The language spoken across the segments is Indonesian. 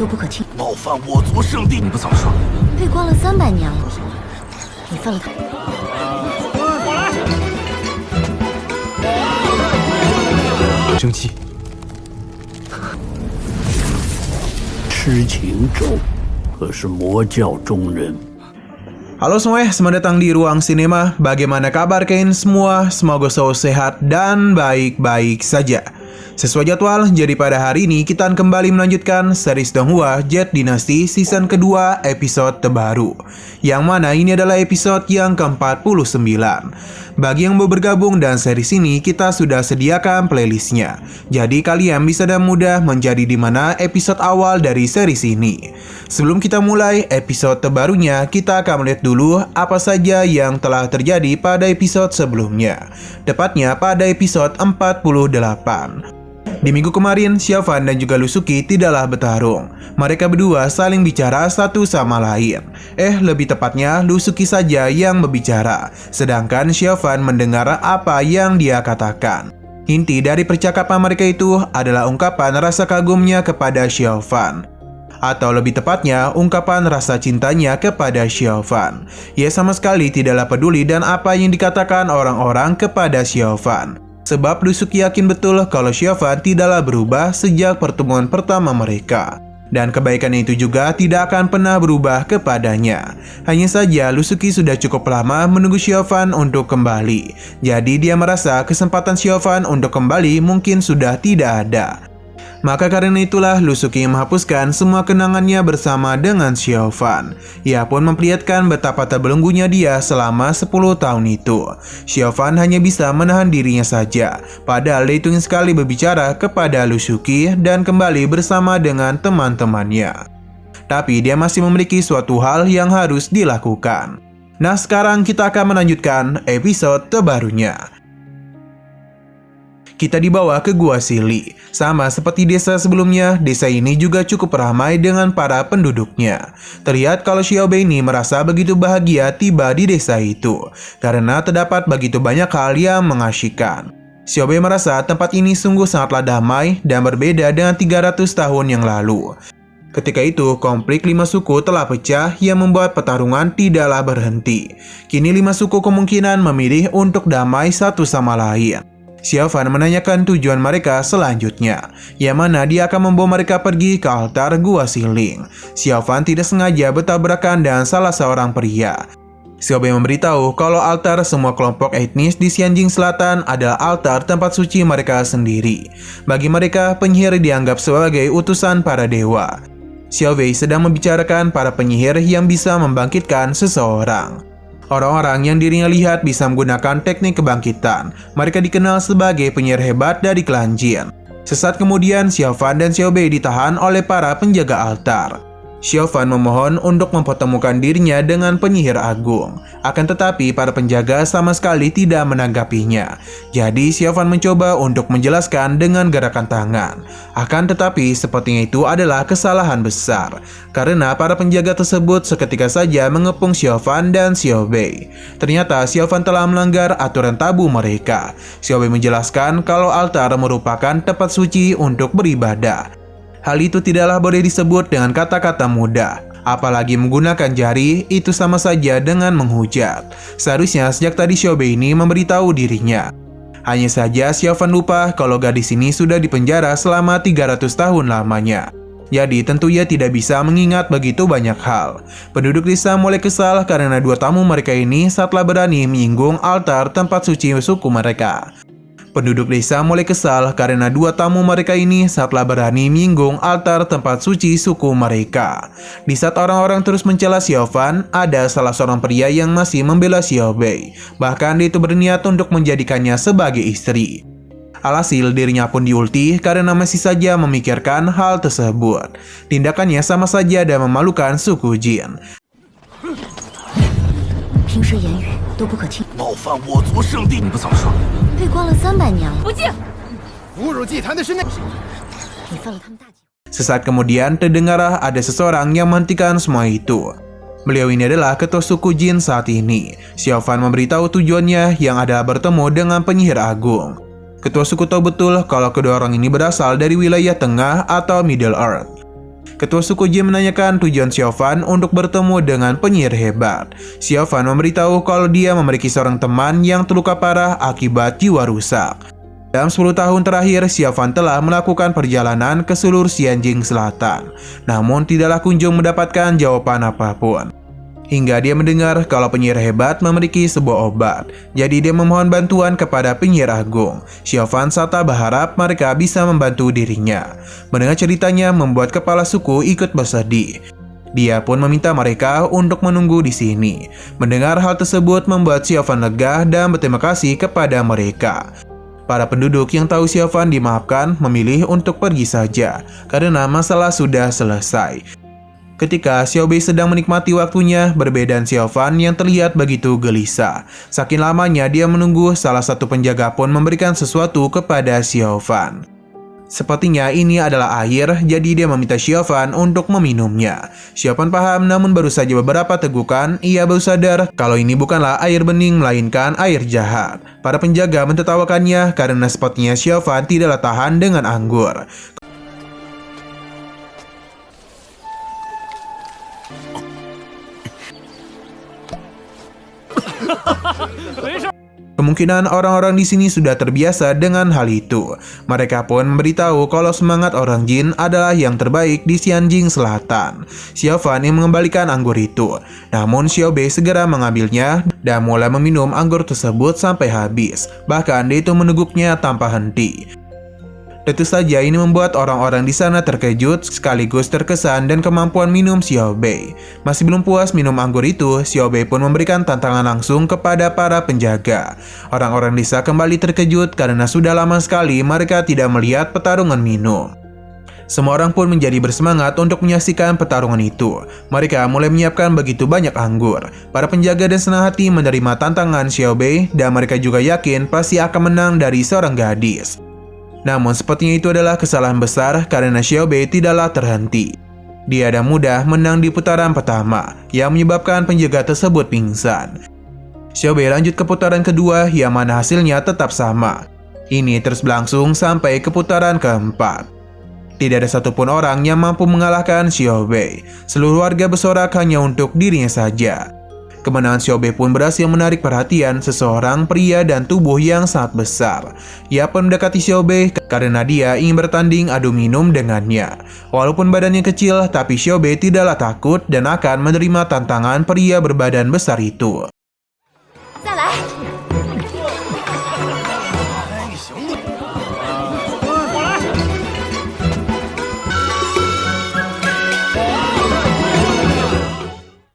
都不可轻。冒犯我族圣地，你不早说！被关了300年了，你犯了太……生气。痴情咒，可是魔教中人。 Halo semuanya, selamat datang di Ruang Sinema. Bagaimana kabar kalian semua? Semoga selalu sehat dan baik-baik saja. Sesuai jadwal, jadi pada hari ini kita akan kembali melanjutkan series Donghua Jet Dynasty season kedua episode terbaru. Yang mana ini adalah episode yang ke-49. Bagi yang mau bergabung dan series ini, kita sudah sediakan playlistnya. Jadi kalian bisa dengan mudah menjadi di mana episode awal dari series ini. Sebelum kita mulai episode terbarunya, kita akan melihat dulu apa saja yang telah terjadi pada episode sebelumnya. Tepatnya pada episode 48. Di minggu kemarin, Xiaofan dan juga Lusuki tidaklah bertarung. Mereka berdua saling bicara satu sama lain. Lebih tepatnya Lusuki saja yang berbicara, sedangkan Xiaofan mendengar apa yang dia katakan. Inti dari percakapan mereka itu adalah ungkapan rasa kagumnya kepada Xiaofan. Atau lebih tepatnya, ungkapan rasa cintanya kepada Xiaofan. Ia sama sekali tidaklah peduli dan apa yang dikatakan orang-orang kepada Xiaofan. Sebab Lusuki yakin betul kalau Xiaofan tidaklah berubah sejak pertemuan pertama mereka. Dan kebaikan itu juga tidak akan pernah berubah kepadanya. Hanya saja Lusuki sudah cukup lama menunggu Xiaofan untuk kembali. Jadi dia merasa kesempatan Xiaofan untuk kembali mungkin sudah tidak ada. Maka karena itulah Lusuki menghapuskan semua kenangannya bersama dengan Xiaofan. Ia pun memperlihatkan betapa terbelenggunya dia selama 10 tahun itu. Xiaofan hanya bisa menahan dirinya saja, padahal dia ingin sekali berbicara kepada Lusuki dan kembali bersama dengan teman-temannya. Tapi dia masih memiliki suatu hal yang harus dilakukan. Nah, sekarang kita akan melanjutkan episode terbarunya. Kita dibawa ke Gua Sili. Sama seperti desa sebelumnya, desa ini juga cukup ramai dengan para penduduknya. Terlihat kalau Xiaobei ini merasa begitu bahagia tiba di desa itu, karena terdapat begitu banyak hal yang mengasyikkan. Xiaobei merasa tempat ini sungguh sangatlah damai dan berbeda dengan 300 tahun yang lalu. Ketika itu, konflik 5 suku telah pecah yang membuat pertarungan tidaklah berhenti. Kini 5 suku kemungkinan memilih untuk damai satu sama lain. Xiaofan menanyakan tujuan mereka selanjutnya, yang mana dia akan membawa mereka pergi ke altar Gua Siling. Xiaofan tidak sengaja bertabrakan dengan salah seorang pria. Xiaobei memberitahu kalau altar semua kelompok etnis di Xianjing Selatan adalah altar tempat suci mereka sendiri. Bagi mereka, penyihir dianggap sebagai utusan para dewa. Xiaobei sedang membicarakan para penyihir yang bisa membangkitkan seseorang. Orang-orang yang dirinya lihat bisa menggunakan teknik kebangkitan. Mereka dikenal sebagai penyihir hebat dari klan Jin. Sesaat kemudian, Xiaofan dan Xiaobei ditahan oleh para penjaga altar. Xiaofan memohon untuk mempertemukan dirinya dengan penyihir agung. Akan tetapi para penjaga sama sekali tidak menanggapinya. Jadi Xiaofan mencoba untuk menjelaskan dengan gerakan tangan. Akan tetapi sepertinya itu adalah kesalahan besar. Karena para penjaga tersebut seketika saja mengepung Xiaofan dan Xiaobei. Ternyata Xiaofan telah melanggar aturan tabu mereka. Xiaobei menjelaskan kalau altar merupakan tempat suci untuk beribadah. Hal itu tidaklah boleh disebut dengan kata-kata mudah. Apalagi menggunakan jari, itu sama saja dengan menghujat. Seharusnya sejak tadi Xiaobei ini memberitahu dirinya. Hanya saja Xiaofan lupa kalau gadis ini sudah dipenjara selama 300 tahun lamanya. Jadi tentu ia tidak bisa mengingat begitu banyak hal. Penduduk desa mulai kesal karena 2 tamu mereka ini saatlah berani menyinggung altar tempat suci suku mereka. Penduduk desa mulai kesal karena 2 tamu mereka ini saatlah berani menyinggung altar tempat suci suku mereka. Di saat orang-orang terus mencela Xiaofan, ada salah seorang pria yang masih membela Xiaobei. Bahkan dia itu berniat untuk menjadikannya sebagai istri. Alhasil dirinya pun diulti karena masih saja memikirkan hal tersebut. Tindakannya sama saja dan memalukan suku Jin. 平时言语都不可轻。冒犯我族圣地，你不早说！被关了300年了，不敬！侮辱祭坛的是那。你犯了他们大忌。 Sesaat kemudian terdengar ada seseorang yang menghentikan semua itu. Beliau ini adalah ketua suku Jin saat ini. Xiaofan memberitahu tujuannya yang adalah bertemu dengan penyihir agung. Ketua suku tahu betul kalau kedua orang ini berasal dari wilayah tengah atau Middle Earth. Ketua suku Jin menanyakan tujuan Xiaofan untuk bertemu dengan penyihir hebat. Xiaofan memberitahu kalau dia memiliki seorang teman yang terluka parah akibat jiwa rusak. Dalam 10 tahun terakhir, Xiaofan telah melakukan perjalanan ke seluruh Xianjing Selatan, namun tidaklah kunjung mendapatkan jawaban apapun. Hingga dia mendengar kalau penyihir hebat memiliki sebuah obat. Jadi dia memohon bantuan kepada penyihir agung. Xiaofan serta berharap mereka bisa membantu dirinya. Mendengar ceritanya membuat kepala suku ikut bersedih. Dia pun meminta mereka untuk menunggu di sini. Mendengar hal tersebut membuat Xiaofan lega dan berterima kasih kepada mereka. Para penduduk yang tahu Xiaofan dimaafkan memilih untuk pergi saja karena masalah sudah selesai. Ketika Xiaobei sedang menikmati waktunya, berbeda Xiaofan yang terlihat begitu gelisah. Saking lamanya dia menunggu, salah satu penjaga pun memberikan sesuatu kepada Xiaofan. Sepertinya ini adalah air, jadi dia meminta Xiaofan untuk meminumnya. Xiaofan paham, namun baru saja beberapa tegukan, ia baru sadar kalau ini bukanlah air bening, melainkan air jahat. Para penjaga mentertawakannya karena sepertinya Xiaofan tidaklah tahan dengan anggur. Kemungkinan orang-orang di sini sudah terbiasa dengan hal itu. Mereka pun memberitahu kalau semangat orang Jin adalah yang terbaik di Xianjing Selatan. Xiaofan yang mengembalikan anggur itu. Namun Xiaobei segera mengambilnya dan mulai meminum anggur tersebut sampai habis. Bahkan dia itu meneguknya tanpa henti. Tentu saja ini membuat orang-orang di sana terkejut sekaligus terkesan dan kemampuan minum Xiaobei. Masih belum puas minum anggur itu, Xiaobei pun memberikan tantangan langsung kepada para penjaga. Orang-orang desa kembali terkejut karena sudah lama sekali mereka tidak melihat pertarungan minum. Semua orang pun menjadi bersemangat untuk menyaksikan pertarungan itu. Mereka mulai menyiapkan begitu banyak anggur. Para penjaga dan senang hati menerima tantangan Xiaobei dan mereka juga yakin pasti akan menang dari seorang gadis. Namun sepertinya itu adalah kesalahan besar karena Xiaobei tidaklah terhenti. Dia dan mudah menang di putaran pertama yang menyebabkan penjaga tersebut pingsan. Xiaobei lanjut ke putaran kedua yang mana hasilnya tetap sama. Ini terus berlangsung sampai ke putaran keempat. Tidak ada satupun orang yang mampu mengalahkan Xiaobei. Seluruh warga bersorak hanya untuk dirinya saja. Kemenangan Xiaobei pun berhasil menarik perhatian seseorang pria dan tubuh yang sangat besar. Ia pun mendekati Xiaobei karena dia ingin bertanding adu minum dengannya. Walaupun badannya kecil, tapi Xiaobei tidaklah takut dan akan menerima tantangan pria berbadan besar itu.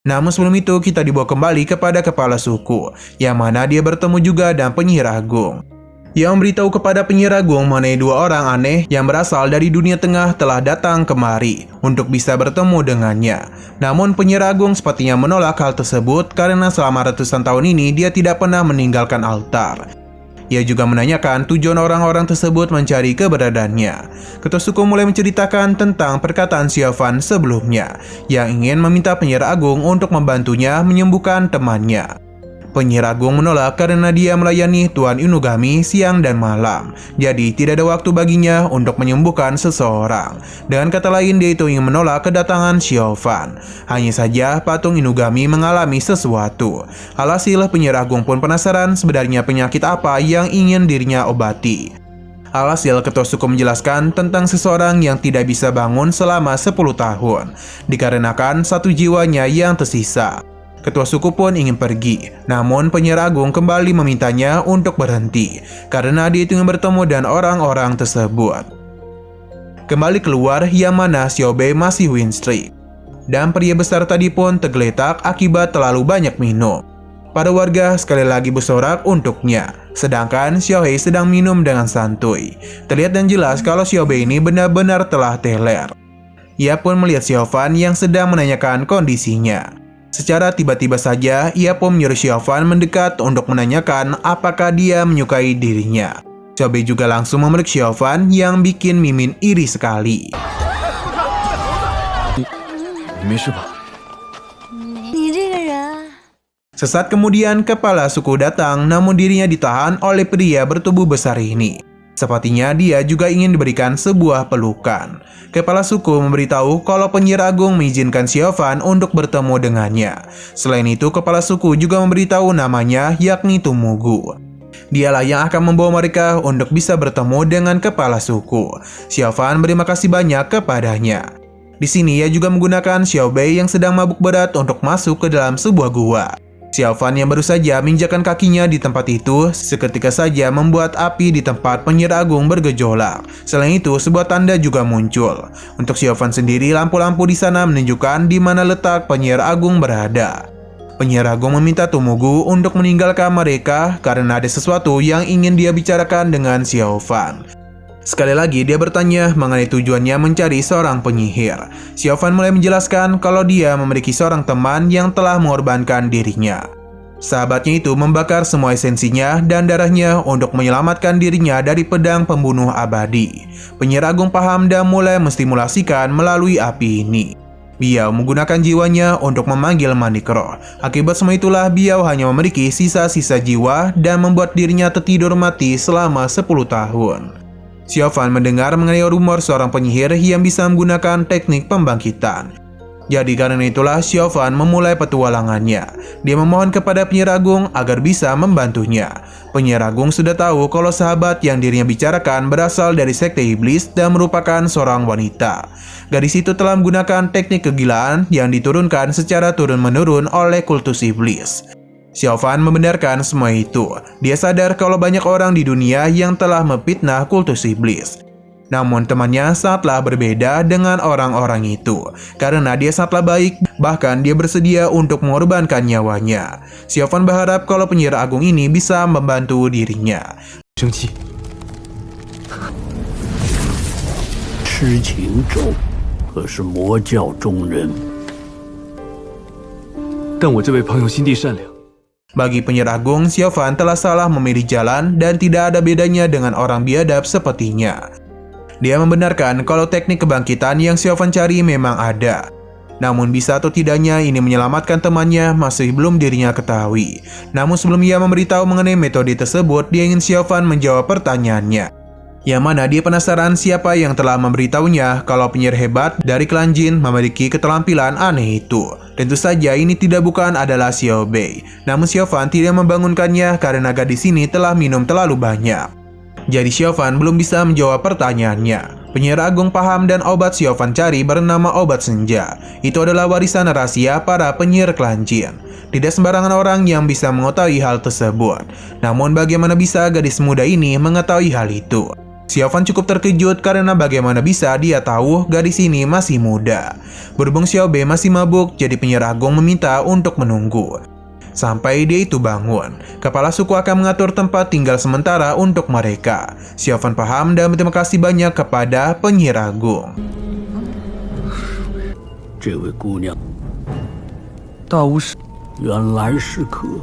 Namun sebelum itu kita dibawa kembali kepada kepala suku, yang mana dia bertemu juga dengan penyihir agung. Ia memberitahu kepada penyihir agung mengenai dua orang aneh yang berasal dari dunia tengah telah datang kemari untuk bisa bertemu dengannya. Namun penyihir agung sepertinya menolak hal tersebut karena selama ratusan tahun ini dia tidak pernah meninggalkan altar. Ia juga menanyakan tujuan orang-orang tersebut mencari keberadaannya. Ketua suku mulai menceritakan tentang perkataan Xiaofan sebelumnya yang ingin meminta penyihir agung untuk membantunya menyembuhkan temannya. Penyihir agung menolak karena dia melayani Tuan Inugami siang dan malam, jadi tidak ada waktu baginya untuk menyembuhkan seseorang. Dengan kata lain, dia itu ingin menolak kedatangan Xiaofan. Hanya saja patung Inugami mengalami sesuatu. Alhasil penyihir agung pun penasaran sebenarnya penyakit apa yang ingin dirinya obati. Alhasil ketua suku menjelaskan tentang seseorang yang tidak bisa bangun selama 10 tahun, dikarenakan satu jiwanya yang tersisa. Ketua suku pun ingin pergi, namun penyihir agung kembali memintanya untuk berhenti, karena dia ingin bertemu dengan orang-orang tersebut. Kembali keluar yang mana Xiaobei masih win streak, dan pria besar tadi pun tergeletak akibat terlalu banyak minum. Para warga sekali lagi bersorak untuknya, sedangkan Xiaobei sedang minum dengan santuy. Terlihat dan jelas kalau Xiaobei ini benar-benar telah teler. Ia pun melihat Xiaofan yang sedang menanyakan kondisinya. Secara tiba-tiba saja, ia pun menyuruh Xiaofan mendekat untuk menanyakan apakah dia menyukai dirinya. Xiaobei juga langsung memeluk Xiaofan yang bikin Mimin iri sekali. Sesaat kemudian, kepala suku datang, namun dirinya ditahan oleh pria bertubuh besar ini. Sepertinya dia juga ingin diberikan sebuah pelukan. Kepala suku memberitahu kalau penyihir agung mengizinkan Xiaofan untuk bertemu dengannya. Selain itu, kepala suku juga memberitahu namanya, yakni Tumugu. Dialah yang akan membawa mereka untuk bisa bertemu dengan kepala suku. Xiaofan berterima kasih banyak kepadanya. Di sini ia juga menggunakan Xiao Bei yang sedang mabuk berat untuk masuk ke dalam sebuah gua. Xiaofan yang baru saja menginjakkan kakinya di tempat itu seketika saja membuat api di tempat penyihir agung bergejolak. Selain itu, sebuah tanda juga muncul. Untuk Xiaofan sendiri, lampu-lampu di sana menunjukkan di mana letak penyihir agung berada. Penyihir agung meminta Tumugu untuk meninggalkan mereka karena ada sesuatu yang ingin dia bicarakan dengan Xiaofan. Sekali lagi dia bertanya mengenai tujuannya mencari seorang penyihir. Xiaofan mulai menjelaskan kalau dia memiliki seorang teman yang telah mengorbankan dirinya. Sahabatnya itu membakar semua esensinya dan darahnya untuk menyelamatkan dirinya dari pedang pembunuh abadi. Penyihir agung paham dan mulai menstimulasikan melalui api ini. Biao menggunakan jiwanya untuk memanggil mandik roh. Akibat semua itulah Biao hanya memiliki sisa-sisa jiwa dan membuat dirinya tertidur mati selama 10 tahun. Xiaofan mendengar mengenai rumor seorang penyihir yang bisa menggunakan teknik pembangkitan. Jadi karena itulah Xiaofan memulai petualangannya. Dia memohon kepada penyihir agung agar bisa membantunya. Penyihir agung sudah tahu kalau sahabat yang dirinya bicarakan berasal dari sekte iblis dan merupakan seorang wanita. Gadis itu telah menggunakan teknik kegilaan yang diturunkan secara turun-menurun oleh kultus iblis. Xiaofan membenarkan semua itu. Dia sadar kalau banyak orang di dunia yang telah memfitnah kultus iblis. Namun temannya sangatlah berbeda dengan orang-orang itu. Karena dia sangatlah baik, bahkan dia bersedia untuk mengorbankan nyawanya. Xiaofan berharap kalau penyihir agung ini bisa membantu dirinya. 生气。痴情咒可是魔教中人， 但我这位朋友心地善良。 Bagi penyihir agung, Xiaofan telah salah memilih jalan dan tidak ada bedanya dengan orang biadab sepertinya. Dia membenarkan kalau teknik kebangkitan yang Xiaofan cari memang ada. Namun bisa atau tidaknya ini menyelamatkan temannya masih belum dirinya ketahui. Namun sebelum ia memberitahu mengenai metode tersebut, dia ingin Xiaofan menjawab pertanyaannya. Yang mana dia penasaran siapa yang telah memberitahunya kalau penyihir hebat dari klan Jin memiliki keterampilan aneh itu. Tentu saja ini tidak bukan adalah Xiao Bei. Namun Xiaofan tidak membangunkannya karena gadis ini telah minum terlalu banyak. Jadi Xiaofan belum bisa menjawab pertanyaannya. Penyihir agung paham dan obat Xiaofan cari bernama obat senja. Itu adalah warisan rahasia para penyihir klan Jin. Tidak sembarangan orang yang bisa mengetahui hal tersebut. Namun bagaimana bisa gadis muda ini mengetahui hal itu? Xiaofan cukup terkejut karena bagaimana bisa dia tahu gadis ini masih muda. Berhubung Xiao Bei masih mabuk, jadi penyihir agung meminta untuk menunggu sampai dia itu bangun. Kepala suku akan mengatur tempat tinggal sementara untuk mereka. Xiaofan paham dan berterima kasih banyak kepada penyihir agung. 这位姑娘 大巫师， 原来是可。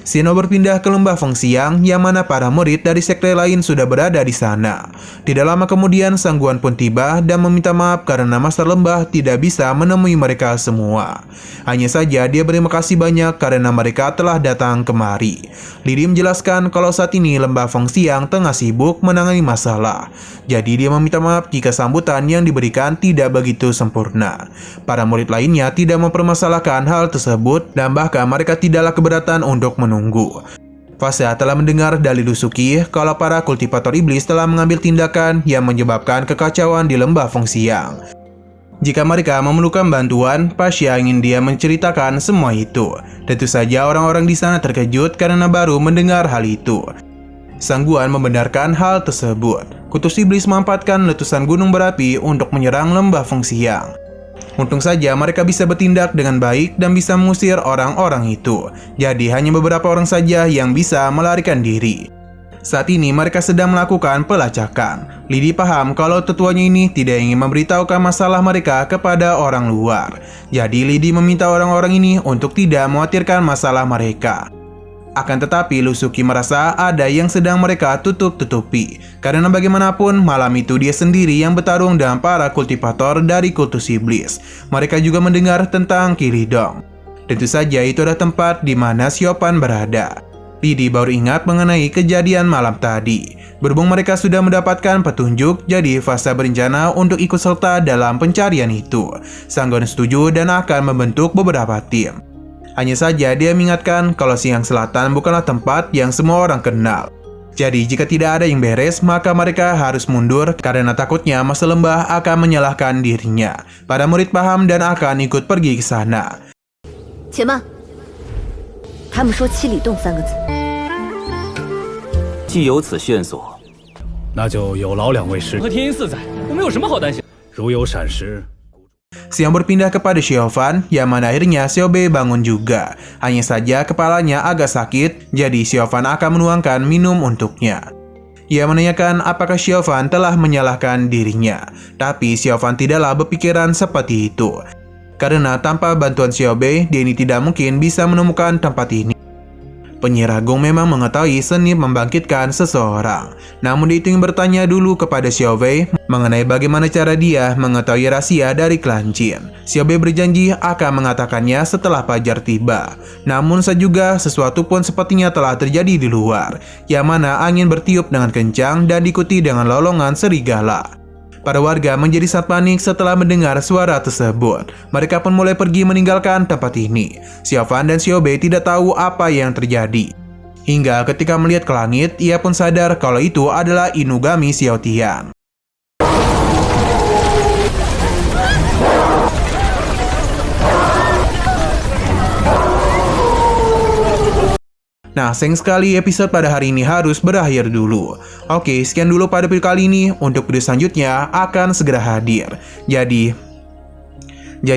Sino berpindah ke lembah Fengxiang yang mana para murid dari sekte lain sudah berada di sana. Tidak lama kemudian Sangguan pun tiba dan meminta maaf karena Master Lembah tidak bisa menemui mereka semua. Hanya saja dia berterima kasih banyak karena mereka telah datang kemari. Lidi menjelaskan kalau saat ini lembah Fengxiang tengah sibuk menangani masalah. Jadi dia meminta maaf jika sambutan yang diberikan tidak begitu sempurna. Para murid lainnya tidak mempermasalahkan hal tersebut dan bahkan mereka tidaklah keberatan untuk menunggu. Fasa telah mendengar dari Lusuki kalau para kultivator iblis telah mengambil tindakan yang menyebabkan kekacauan di lembah Fengxiang. Jika mereka memerlukan bantuan, Pasha ingin dia menceritakan semua itu. Tentu saja orang-orang di sana terkejut karena baru mendengar hal itu. Sangguan membenarkan hal tersebut. Kutus iblis memanfaatkan letusan gunung berapi untuk menyerang lembah Fengxiang. Untung saja mereka bisa bertindak dengan baik dan bisa mengusir orang-orang itu. Jadi hanya beberapa orang saja yang bisa melarikan diri. Saat ini mereka sedang melakukan pelacakan. Lidi paham kalau tetuanya ini tidak ingin memberitahukan masalah mereka kepada orang luar. Jadi Lidi meminta orang-orang ini untuk tidak mengkhawatirkan masalah mereka. Akan tetapi Lusuki merasa ada yang sedang mereka tutup-tutupi. Karena bagaimanapun malam itu dia sendiri yang bertarung dengan para kultivator dari kultus iblis. Mereka juga mendengar tentang Kiridong. Tentu saja itu adalah tempat di mana Xiaofan berada. Lidi baru ingat mengenai kejadian malam tadi. Berhubung mereka sudah mendapatkan petunjuk, jadi Fasa berencana untuk ikut serta dalam pencarian itu. Sanggon setuju dan akan membentuk beberapa tim. Hanya saja dia mengingatkan kalau Siang Selatan bukanlah tempat yang semua orang kenal. Jadi jika tidak ada yang beres, maka mereka harus mundur karena takutnya Masa Lembah akan menyalahkan dirinya. Para murid paham dan akan ikut pergi ke sana. 且慢，他们说七里洞3个字。 既有此线索，那就有劳两位师和天音寺在，我们有什么好担心？ 如有闪失， Siang berpindah kepada Xiaofan, yang mana akhirnya Xiaobei bangun juga. Hanya saja kepalanya agak sakit, jadi Xiaofan akan menuangkan minum untuknya. Ia menanyakan apakah Xiaofan telah menyalahkan dirinya, tapi Xiaofan tidaklah berpikiran seperti itu. Karena tanpa bantuan Xiaobei, dia ini tidak mungkin bisa menemukan tempat ini. Penyihir Agung memang mengetahui seni membangkitkan seseorang. Namun dia ingin bertanya dulu kepada Xiaobei mengenai bagaimana cara dia mengetahui rahasia dari klan Jin. Xiaobei berjanji akan mengatakannya setelah fajar tiba. Namun juga sesuatu pun sepertinya telah terjadi di luar, yang mana angin bertiup dengan kencang dan diikuti dengan lolongan serigala. Para warga menjadi sangat panik setelah mendengar suara tersebut. Mereka pun mulai pergi meninggalkan tempat ini. Xiaofan dan Xiaobei tidak tahu apa yang terjadi. Hingga ketika melihat ke langit, ia pun sadar kalau itu adalah Inugami Xiaotian. Nah, sayang sekali episode pada hari ini harus berakhir dulu. Oke, sekian dulu pada video kali ini. Untuk video selanjutnya akan segera hadir. Jadi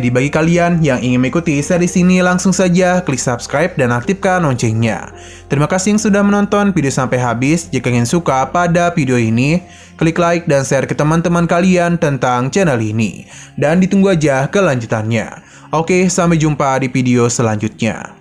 bagi kalian yang ingin mengikuti series ini, langsung saja klik subscribe dan aktifkan loncengnya. Terima kasih yang sudah menonton video sampai habis. Jika ingin suka pada video ini, klik like dan share ke teman-teman kalian tentang channel ini. Dan ditunggu aja kelanjutannya. Oke, sampai jumpa di video selanjutnya.